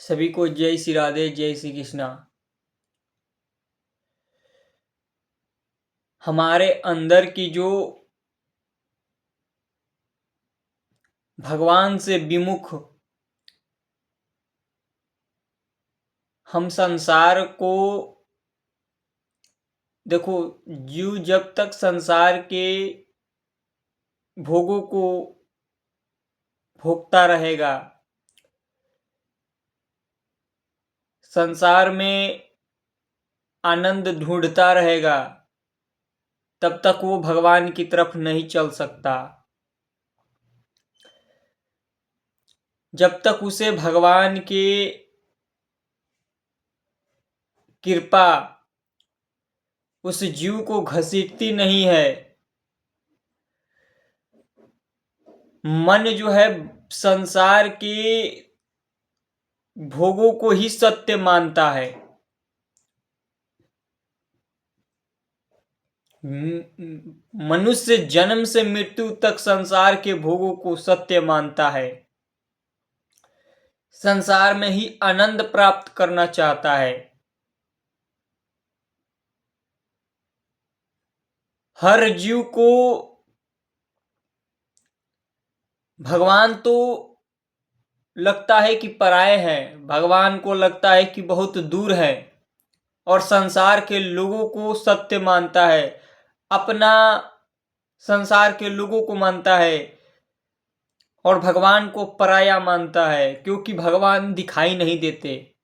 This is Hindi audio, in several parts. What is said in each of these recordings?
सभी को जय श्री राधे, जय श्री कृष्णा। हमारे अंदर की जो भगवान से विमुख हम संसार को देखो, जीव जब तक संसार के भोगों को भोगता रहेगा, संसार में आनंद ढूंढता रहेगा, तब तक वो भगवान की तरफ नहीं चल सकता। जब तक उसे भगवान की कृपा उस जीव को घसीटती नहीं है, मन जो है संसार के भोगों को ही सत्य मानता है। मनुष्य जन्म से मृत्यु तक संसार के भोगों को सत्य मानता है, संसार में ही आनंद प्राप्त करना चाहता है। हर जीव को भगवान तो लगता है कि पराये हैं, भगवान को लगता है कि बहुत दूर है, और संसार के लोगों को सत्य मानता है, अपना संसार के लोगों को मानता है और भगवान को पराया मानता है, क्योंकि भगवान दिखाई नहीं देते।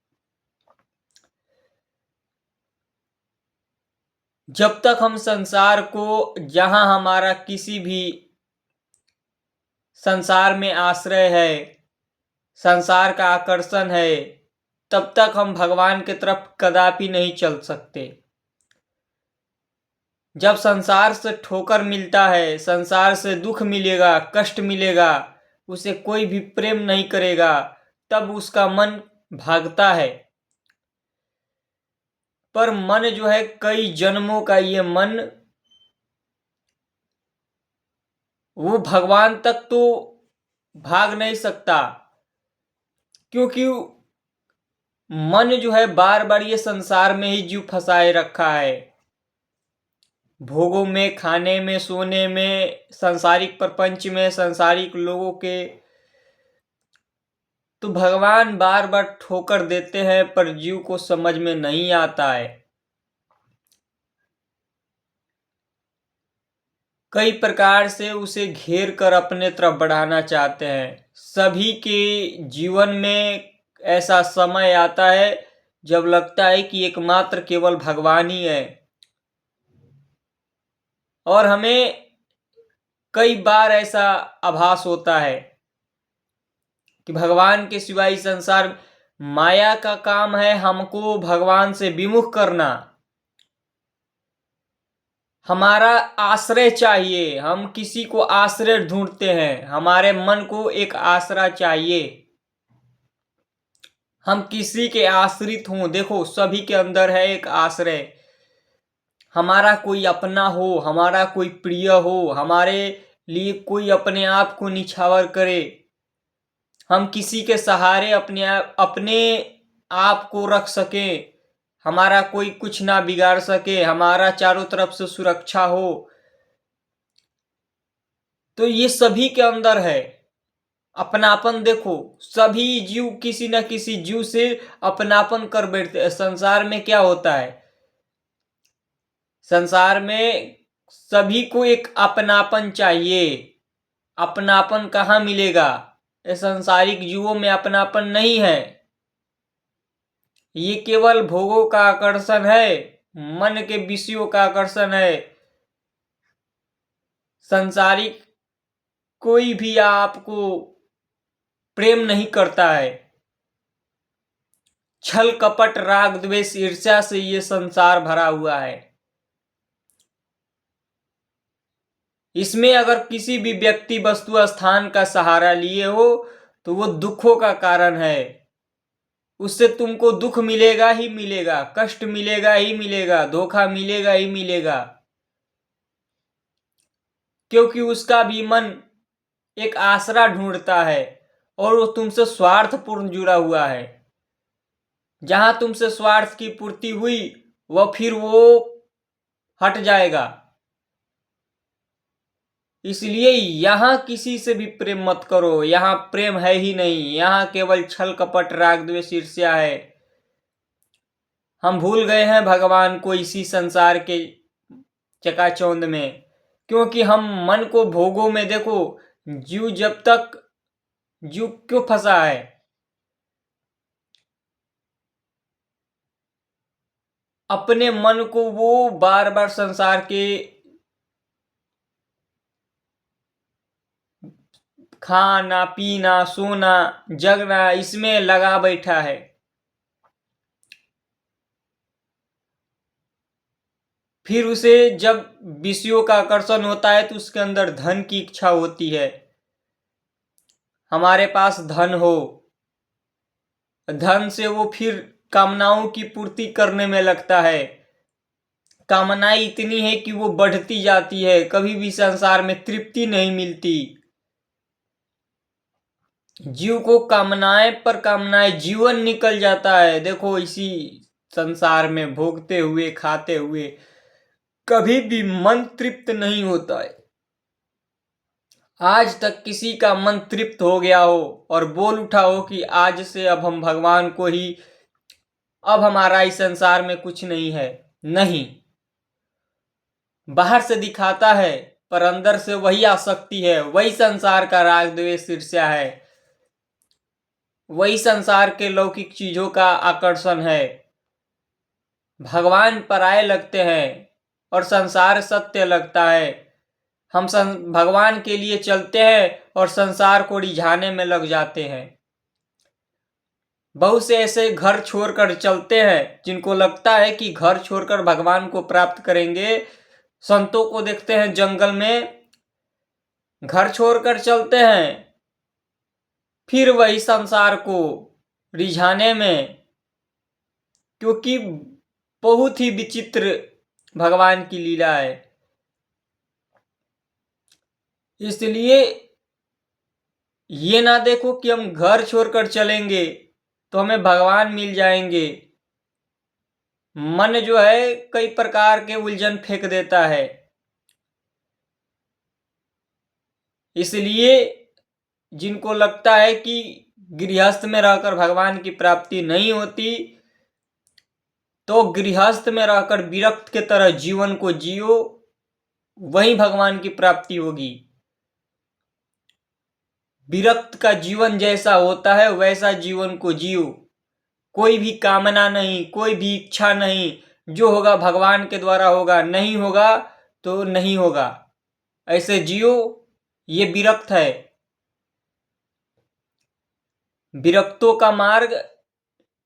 जब तक हम संसार को, जहां हमारा किसी भी संसार में आश्रय है, संसार का आकर्षण है, तब तक हम भगवान की तरफ कदापि नहीं चल सकते। जब संसार से ठोकर मिलता है, संसार से दुख मिलेगा, कष्ट मिलेगा, उसे कोई भी प्रेम नहीं करेगा, तब उसका मन भागता है। पर मन जो है, कई जन्मों का ये मन, वो भगवान तक तो भाग नहीं सकता, क्योंकि मन जो है बार बार ये संसार में ही जीव फंसाए रखा है, भोगों में, खाने में, सोने में, सांसारिक प्रपंच में, सांसारिक लोगों के। तो भगवान बार बार ठोकर देते हैं, पर जीव को समझ में नहीं आता है। कई प्रकार से उसे घेर कर अपने तरफ बढ़ाना चाहते हैं। सभी के जीवन में ऐसा समय आता है जब लगता है कि एकमात्र केवल भगवान ही है, और हमें कई बार ऐसा आभास होता है कि भगवान के सिवाय संसार माया का काम है हमको भगवान से विमुख करना। हमारा आश्रय चाहिए, हम किसी को आश्रय ढूंढते हैं, हमारे मन को एक आसरा चाहिए, हम किसी के आश्रित हों। देखो, सभी के अंदर है एक आश्रय, हमारा कोई अपना हो, हमारा कोई प्रिय हो, हमारे लिए कोई अपने आप को निछावर करे, हम किसी के सहारे अपने आप को रख सकें, हमारा कोई कुछ ना बिगाड़ सके, हमारा चारों तरफ से सुरक्षा हो। तो ये सभी के अंदर है अपनापन। देखो, सभी जीव किसी न किसी जीव से अपनापन कर बैठते हैं। संसार में क्या होता है, संसार में सभी को एक अपनापन चाहिए। अपनापन कहाँ मिलेगा? ये संसारिक जीवों में अपनापन नहीं है, ये केवल भोगों का आकर्षण है, मन के विषयों का आकर्षण है। संसारिक कोई भी आपको प्रेम नहीं करता है। छल कपट राग द्वेष ईर्ष्या से ये संसार भरा हुआ है। इसमें अगर किसी भी व्यक्ति वस्तु स्थान का सहारा लिए हो तो वो दुखों का कारण है। उससे तुमको दुख मिलेगा ही मिलेगा, कष्ट मिलेगा ही मिलेगा, धोखा मिलेगा ही मिलेगा, क्योंकि उसका भी मन एक आसरा ढूंढता है और वो तुमसे स्वार्थपूर्ण जुड़ा हुआ है। जहां तुमसे स्वार्थ की पूर्ति हुई वह फिर वो हट जाएगा। इसलिए यहां किसी से भी प्रेम मत करो, यहां प्रेम है ही नहीं, यहां केवल छल कपट राग द्वेष ईर्ष्या है। हम भूल गए हैं भगवान को इसी संसार के चकाचौंध में, क्योंकि हम मन को भोगों में देखो, जीव क्यों फंसा है? अपने मन को वो बार बार संसार के खाना पीना सोना जगना इसमें लगा बैठा है। फिर उसे जब विषयों का आकर्षण होता है तो उसके अंदर धन की इच्छा होती है। हमारे पास धन हो, धन से वो फिर कामनाओं की पूर्ति करने में लगता है। कामनाएं इतनी है कि वो बढ़ती जाती है, कभी भी संसार में तृप्ति नहीं मिलती। जीव को कामनाएं पर कामनाएं जीवन निकल जाता है। देखो इसी संसार में भोगते हुए खाते हुए कभी भी मन तृप्त नहीं होता है। आज तक किसी का मन तृप्त हो गया हो और बोल उठा हो कि आज से अब हम भगवान को ही, अब हमारा इस संसार में कुछ नहीं है? नहीं। बाहर से दिखाता है पर अंदर से वही आसक्ति है, वही संसार का राग द्वेष ईर्ष्या है, वही संसार के लौकिक चीजों का आकर्षण है। भगवान पराये लगते हैं और संसार सत्य लगता है। हम भगवान के लिए चलते हैं और संसार को रिझाने में लग जाते हैं। बहुत से ऐसे घर छोड़कर चलते हैं जिनको लगता है कि घर छोड़कर भगवान को प्राप्त करेंगे। संतों को देखते हैं जंगल में घर छोड़कर चलते हैं, फिर वही संसार को रिझाने में, क्योंकि बहुत ही विचित्र भगवान की लीला है। इसलिए ये ना देखो कि हम घर छोड़कर चलेंगे तो हमें भगवान मिल जाएंगे। मन जो है कई प्रकार के उलझन फेंक देता है। इसलिए जिनको लगता है कि गृहस्थ में रहकर भगवान की प्राप्ति नहीं होती, तो गृहस्थ में रहकर विरक्त के तरह जीवन को जियो, वहीं भगवान की प्राप्ति होगी। विरक्त का जीवन जैसा होता है वैसा जीवन को जियो। कोई भी कामना नहीं, कोई भी इच्छा नहीं, जो होगा भगवान के द्वारा होगा, नहीं होगा तो नहीं होगा, ऐसे जियो। ये विरक्त है। विरक्तों का मार्ग,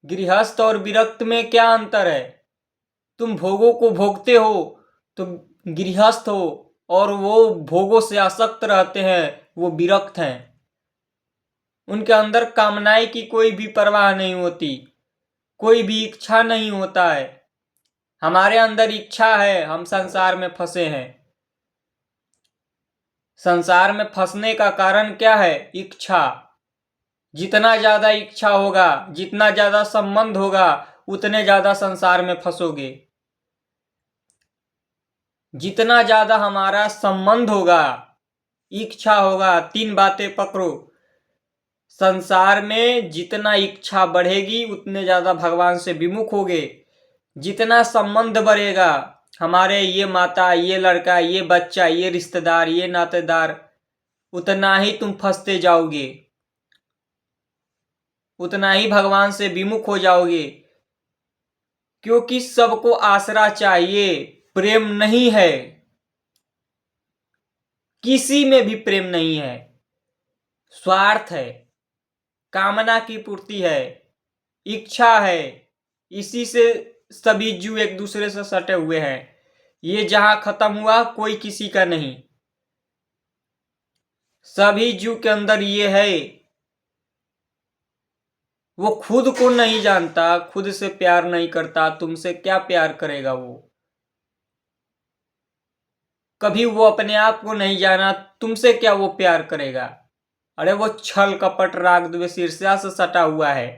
गृहस्थ और विरक्त में क्या अंतर है? तुम भोगों को भोगते हो तो गृहस्थ हो, और वो भोगों से आसक्त रहते हैं, वो विरक्त हैं। उनके अंदर कामनाएं की कोई भी परवाह नहीं होती, कोई भी इच्छा नहीं होता है। हमारे अंदर इच्छा है, हम संसार में फंसे हैं। संसार में फंसने का कारण क्या है? इच्छा। जितना ज्यादा इच्छा होगा, जितना ज्यादा संबंध होगा, उतने ज्यादा संसार में फंसोगे। जितना ज्यादा हमारा संबंध होगा, इच्छा होगा, तीन बातें पकड़ो। संसार में जितना इच्छा बढ़ेगी उतने ज्यादा भगवान से विमुख होगे। जितना संबंध बढ़ेगा, हमारे ये माता, ये लड़का, ये बच्चा, ये रिश्तेदार, ये नातेदार, उतना ही तुम फंसते जाओगे, उतना ही भगवान से विमुख हो जाओगे। क्योंकि सबको आसरा चाहिए, प्रेम नहीं है, किसी में भी प्रेम नहीं है। स्वार्थ है, कामना की पूर्ति है, इच्छा है। इसी से सभी जीव एक दूसरे से सटे हुए हैं। ये जहां खत्म हुआ कोई किसी का नहीं। सभी जीव के अंदर ये है। वो खुद को नहीं जानता, खुद से प्यार नहीं करता, तुमसे क्या प्यार करेगा वो? कभी वो अपने आप को नहीं जाना, तुमसे क्या वो प्यार करेगा? अरे वो छल कपट राग द्वेष ईर्ष्या से सटा हुआ है।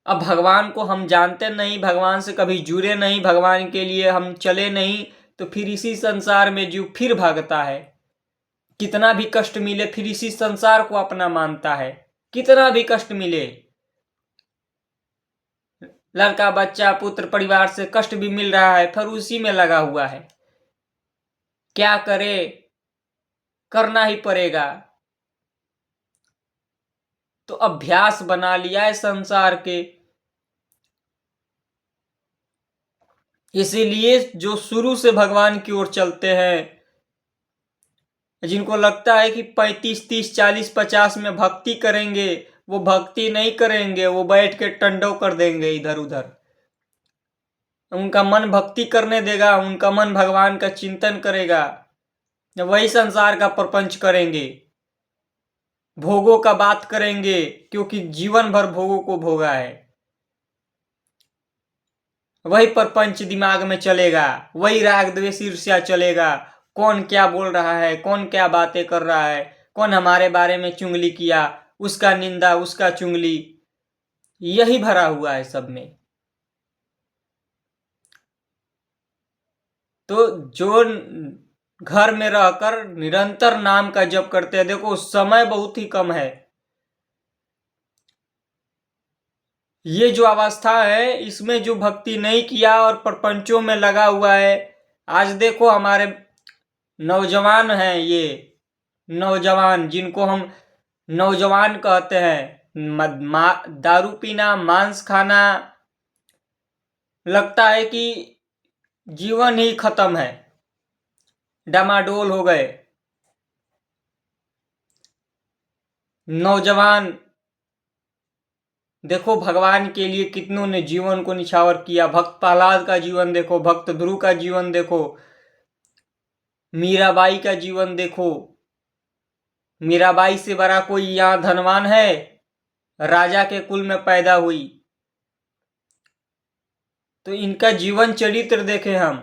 अब भगवान को हम जानते नहीं, भगवान से कभी जुड़े नहीं, भगवान के लिए हम चले नहीं, तो फिर इसी संसार में जीव फिर भागता है। कितना भी कष्ट मिले फिर इसी संसार को अपना मानता है। कितना भी कष्ट मिले, लड़का बच्चा पुत्र परिवार से कष्ट भी मिल रहा है, फिर उसी में लगा हुआ है। क्या करे, करना ही पड़ेगा। तो अभ्यास बना लिया है संसार के। इसीलिए जो शुरू से भगवान की ओर चलते हैं, जिनको लगता है कि 35, 30, 40, 50 में भक्ति करेंगे, वो भक्ति नहीं करेंगे, वो बैठ के टंडो कर देंगे इधर उधर। उनका मन भक्ति करने देगा, उनका मन भगवान का चिंतन करेगा, वही संसार का प्रपंच करेंगे, भोगों का बात करेंगे, क्योंकि जीवन भर भोगों को भोगा है। वही प्रपंच दिमाग में चलेगा, वही राग द्वेष ईर्ष्या चलेगा। कौन क्या बोल रहा है, कौन क्या बातें कर रहा है, कौन हमारे बारे में चुगली किया, उसका निंदा, उसका चुगली, यही भरा हुआ है सब में। तो जो घर में रहकर निरंतर नाम का जप करते हैं, देखो समय बहुत ही कम है। ये जो अवस्था है, इसमें जो भक्ति नहीं किया और प्रपंचों में लगा हुआ है, आज देखो हमारे नौजवान हैं, ये नौजवान जिनको हम नौजवान कहते हैं, दारू पीना, मांस खाना, लगता है कि जीवन ही खत्म है, डामाडोल हो गए नौजवान। देखो भगवान के लिए कितनों ने जीवन को निछावर किया। भक्त प्रहलाद का जीवन देखो, भक्त ध्रुव का जीवन देखो, मीराबाई का जीवन देखो। मीराबाई से बड़ा कोई यहाँ धनवान है? राजा के कुल में पैदा हुई, तो इनका जीवन चरित्र देखें हम।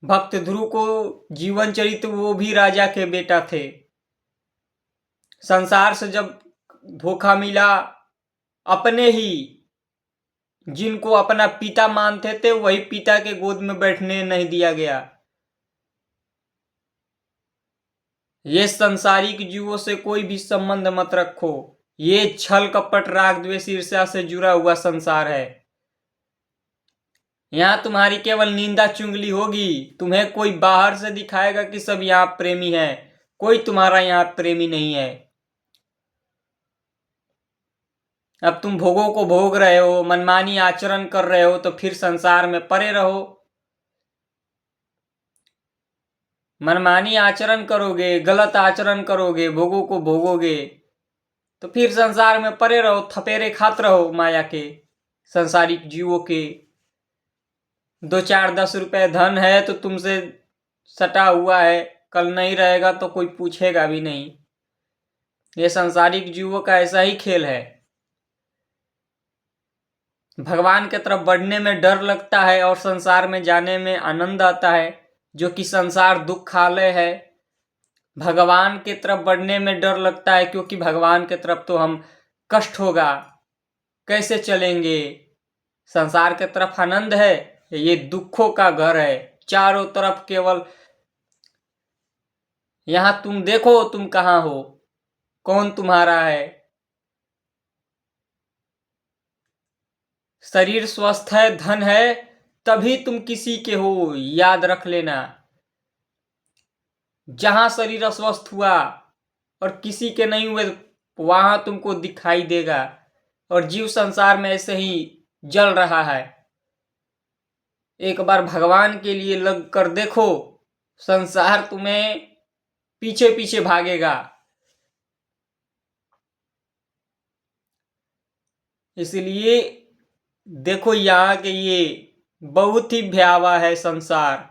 भक्त ध्रुव को जीवन चरित्र, वो भी राजा के बेटा थे। संसार से जब धोखा मिला, अपने ही जिनको अपना पिता मानते थे, वही पिता के गोद में बैठने नहीं दिया गया। ये संसारिक जीवों से कोई भी संबंध मत रखो। ये छल कपट राग द्वेष ईर्ष्या से जुड़ा हुआ संसार है। यहाँ तुम्हारी केवल निंदा चुगली होगी। तुम्हें कोई बाहर से दिखाएगा कि सब यहाँ प्रेमी है, कोई तुम्हारा यहाँ प्रेमी नहीं है। अब तुम भोगों को भोग रहे हो, मनमानी आचरण कर रहे हो, तो फिर संसार में परे रहो। मनमानी आचरण करोगे, गलत आचरण करोगे, भोगों को भोगोगे, तो फिर संसार में परे रहो, थपेरे खाते रहो माया के, संसारिक जीवों के। 2, 4, 10 रुपए धन है तो तुमसे सटा हुआ है, कल नहीं रहेगा तो कोई पूछेगा भी नहीं। ये संसारिक जीवों का ऐसा ही खेल है। भगवान की तरफ बढ़ने में डर लगता है और संसार में जाने में आनंद आता है, जो कि संसार दुखालय है। भगवान की तरफ बढ़ने में डर लगता है, क्योंकि भगवान की तरफ तो हम कष्ट होगा, कैसे चलेंगे। संसार की तरफ आनंद है, ये दुखों का घर है। चारों तरफ केवल, यहां तुम देखो तुम कहां हो, कौन तुम्हारा है। शरीर स्वस्थ है, धन है, तभी तुम किसी के हो, याद रख लेना। जहां शरीर अस्वस्थ हुआ और किसी के नहीं हुए, वहां तुमको दिखाई देगा। और जीव संसार में ऐसे ही जल रहा है। एक बार भगवान के लिए लग कर देखो, संसार तुम्हें पीछे पीछे भागेगा। इसलिए देखो यहाँ के ये बहुत ही भयावह है संसार।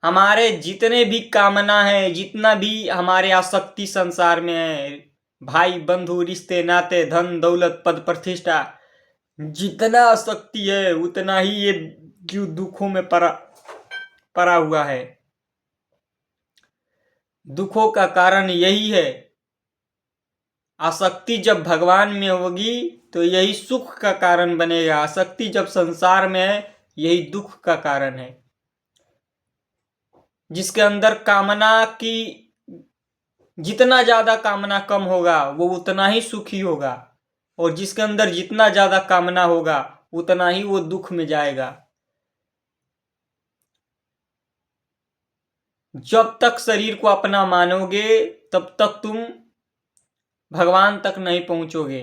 हमारे जितने भी कामना है, जितना भी हमारे आसक्ति संसार में है, भाई बंधु रिश्ते नाते धन दौलत पद प्रतिष्ठा, जितना आसक्ति है उतना ही ये जीव दुखों में पड़ा हुआ है। दुखों का कारण यही है आसक्ति जब भगवान में होगी तो यही सुख का कारण बनेगा। आसक्ति जब संसार में है यही दुख का कारण है। जिसके अंदर कामना की जितना ज्यादा कामना कम होगा वो उतना ही सुखी होगा, और जिसके अंदर जितना ज्यादा कामना होगा उतना ही वो दुख में जाएगा। जब तक शरीर को अपना मानोगे तब तक तुम भगवान तक नहीं पहुंचोगे।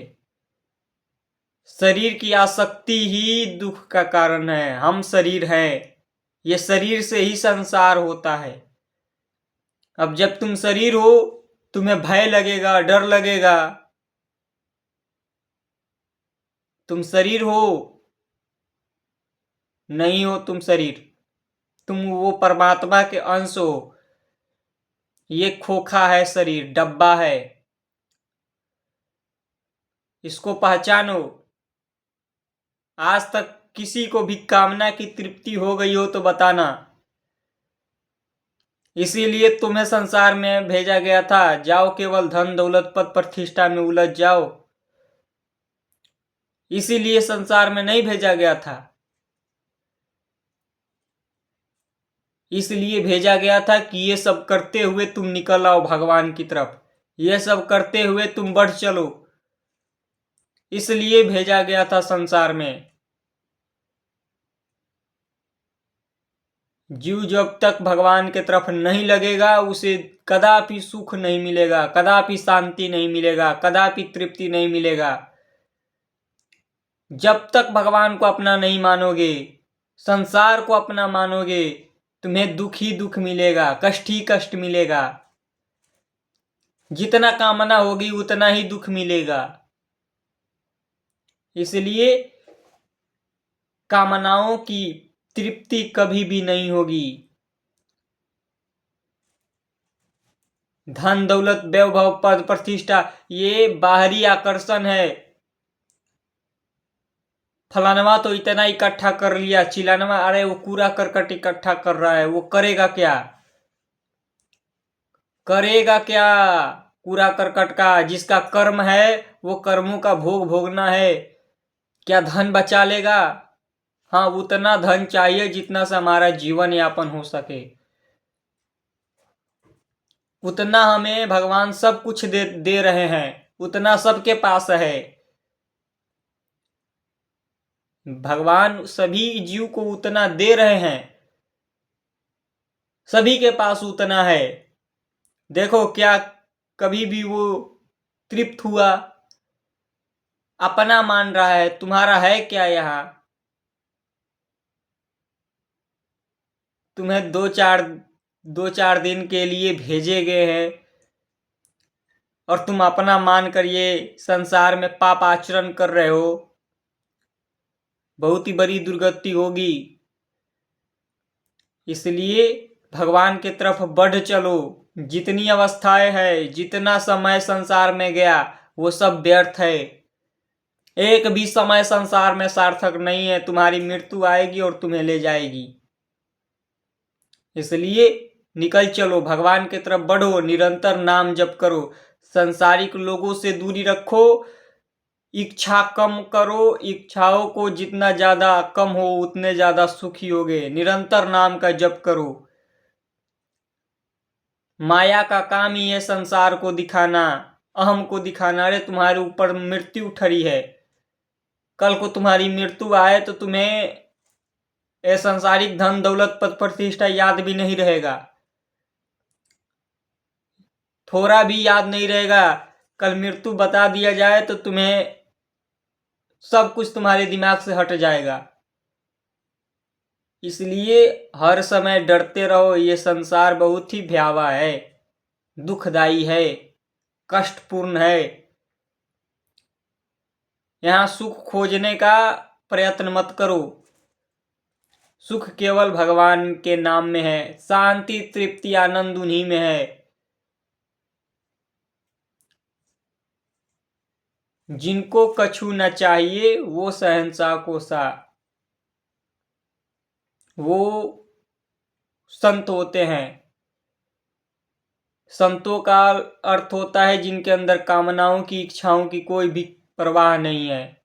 शरीर की आसक्ति ही दुख का कारण है। हम शरीर हैं, ये शरीर से ही संसार होता है। अब जब तुम शरीर हो तुम्हें भय लगेगा, डर लगेगा। तुम शरीर हो नहीं हो, तुम शरीर, तुम वो परमात्मा के अंश हो। ये खोखा है, शरीर डब्बा है, इसको पहचानो। आज तक किसी को भी कामना की तृप्ति हो गई हो तो बताना। इसीलिए तुम्हें संसार में भेजा गया था। जाओ केवल धन दौलत पद प्रतिष्ठा में उलझ जाओ, इसीलिए संसार में नहीं भेजा गया था। इसलिए भेजा गया था कि ये सब करते हुए तुम निकल आओ भगवान की तरफ। ये सब करते हुए तुम बढ़ चलो, इसलिए भेजा गया था संसार में। जीव जब तक भगवान के तरफ नहीं लगेगा उसे कदापि सुख नहीं मिलेगा, कदापि शांति नहीं मिलेगा, कदापि तृप्ति नहीं मिलेगा। जब तक भगवान को अपना नहीं मानोगे, संसार को अपना मानोगे, तुम्हें दुख ही दुख मिलेगा, कष्ट ही कष्ट मिलेगा। जितना कामना होगी उतना ही दुख मिलेगा। इसलिए कामनाओं की तृप्ति कभी भी नहीं होगी। धन दौलत वैभव पद प्रतिष्ठा ये बाहरी आकर्षण है। फलानवा तो इतना इकट्ठा कर लिया, चिलानवा अरे वो कूड़ा करकट इकट्ठा कर रहा है, वो करेगा क्या? करेगा क्या कूड़ा करकट का? जिसका कर्म है वो कर्मों का भोग भोगना है। क्या धन बचा लेगा? हाँ, उतना धन चाहिए जितना से हमारा जीवन यापन हो सके। उतना हमें भगवान सब कुछ दे रहे हैं, उतना सबके पास है। भगवान सभी जीव को उतना दे रहे हैं, सभी के पास उतना है। देखो क्या कभी भी वो तृप्त हुआ? अपना मान रहा है। तुम्हारा है क्या यहाँ? तुम्हें दो चार दिन के लिए भेजे गए हैं और तुम अपना मान कर ये संसार में पाप आचरण कर रहे हो। बहुत ही बड़ी दुर्गति होगी। इसलिए भगवान की तरफ बढ़ चलो। जितनी अवस्थाएं है, जितना समय संसार में गया वो सब व्यर्थ है। एक भी समय संसार में सार्थक नहीं है। तुम्हारी मृत्यु आएगी और तुम्हें ले जाएगी। इसलिए निकल चलो, भगवान की तरफ बढ़ो, निरंतर नाम जप करो, संसारिक लोगों से दूरी रखो, इच्छा कम करो। इच्छाओं को जितना ज्यादा कम हो उतने ज्यादा सुखी होगे। निरंतर नाम का जप करो। माया का काम ही है संसार को दिखाना, अहम को दिखाना। अरे तुम्हारे ऊपर मृत्यु ठरी है, कल को तुम्हारी मृत्यु आए तो तुम्हें ये संसारिक धन दौलत पद प्रतिष्ठा याद भी नहीं रहेगा, थोड़ा भी याद नहीं रहेगा। कल मृत्यु बता दिया जाए तो तुम्हें सब कुछ तुम्हारे दिमाग से हट जाएगा। इसलिए हर समय डरते रहो। ये संसार बहुत ही भयावह है, दुखदाई है, कष्टपूर्ण है। यहाँ सुख खोजने का प्रयत्न मत करो। सुख केवल भगवान के नाम में है। शांति तृप्ति आनंद उन्हीं में है। जिनको कछु न चाहिए वो शहंशाह को सा, वो संत होते हैं। संतों का अर्थ होता है जिनके अंदर कामनाओं की, इच्छाओं की कोई भी परवाह नहीं है,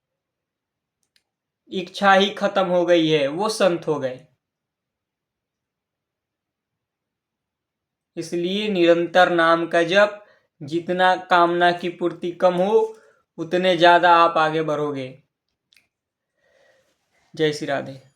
इच्छा ही खत्म हो गई है, वो संत हो गए। इसलिए निरंतर नाम का जप, जितना कामना की पूर्ति कम हो उतने ज्यादा आप आगे बढ़ोगे। जय श्री राधे।